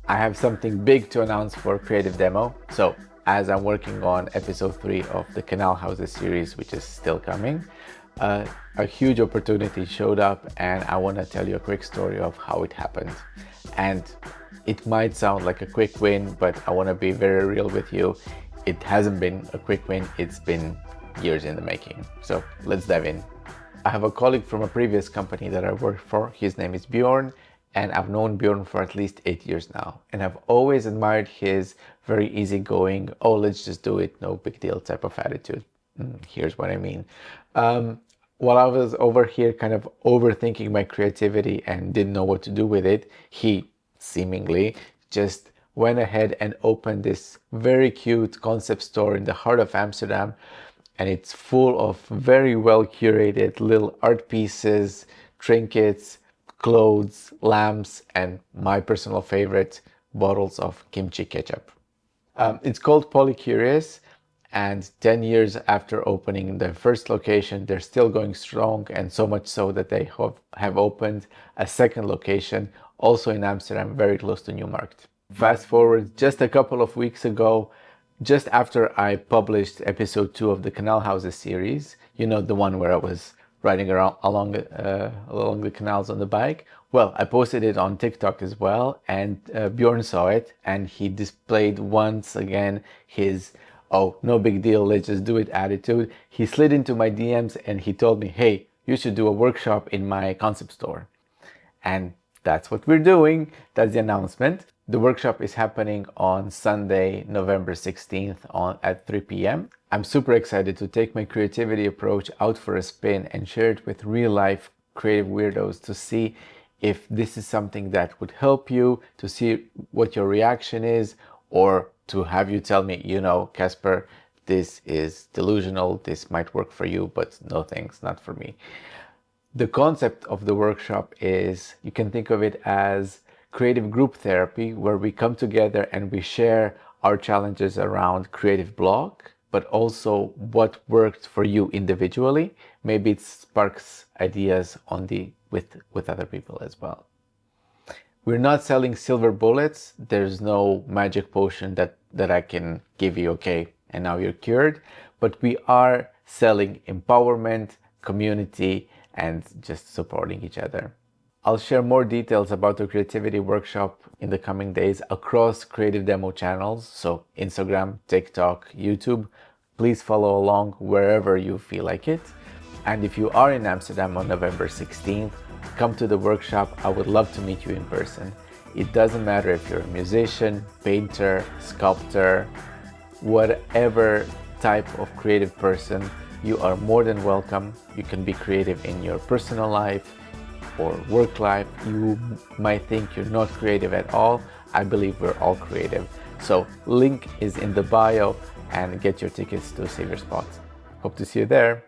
I have something big to announce for Creative Demo. So as I'm working on episode 3 of the Canal Houses series, which is still coming, a huge opportunity showed up, and I want to tell you a quick story of how it happened. And it might sound like a quick win, but I want to be very real with you. It hasn't been a quick win, it's been years in the making. So let's dive in. I have a colleague from a previous company that I worked for. His name is Bjorn, and I've known Bjorn for at least 8 years now. And I've always admired his very easygoing, oh, let's just do it, no big deal type of attitude. Here's what I mean. While I was over here kind of overthinking my creativity and didn't know what to do with it, he seemingly just went ahead and opened this very cute concept store in the heart of Amsterdam. And it's full of very well curated little art pieces, trinkets, clothes, lamps, and my personal favorite, bottles of kimchi ketchup. It's called Polycurios, and 10 years after opening their first location, they're still going strong, and so much so that they have opened a second location, also in Amsterdam, very close to Newmarkt. Fast forward just a couple of weeks ago, just after I published episode 2 of the Canal Houses series, you know, the one where I was riding around along the canals on the bike. Well, I posted it on TikTok as well, and Bjorn saw it, and he displayed once again his, oh, no big deal, let's just do it attitude. He slid into my DMs and he told me, hey, you should do a workshop in my concept store. And that's what we're doing. That's the announcement. The workshop is happening on Sunday, November 16th at 3 p.m. I'm super excited to take my creativity approach out for a spin and share it with real life creative weirdos to see if this is something that would help you, to see what your reaction is, or to have you tell me, you know, Casper, this is delusional, this might work for you, but no thanks, not for me. The concept of the workshop is, you can think of it as creative group therapy, where we come together and we share our challenges around creative block, but also what worked for you individually. Maybe it sparks ideas on with other people as well. We're not selling silver bullets. There's no magic potion that I can give you, okay, and now you're cured. But we are selling empowerment, community, and just supporting each other. I'll share more details about the creativity workshop in the coming days across Creative Demo channels, so Instagram, TikTok, YouTube. Please follow along wherever you feel like it. And if you are in Amsterdam on November 16th, come to the workshop. I would love to meet you in person. It doesn't matter if you're a musician, painter, sculptor, whatever type of creative person, you are more than welcome. You can be creative in your personal life or work life. You might think you're not creative at all. I believe we're all creative. So link is in the bio, and get your tickets to save your spot. Hope to see you there.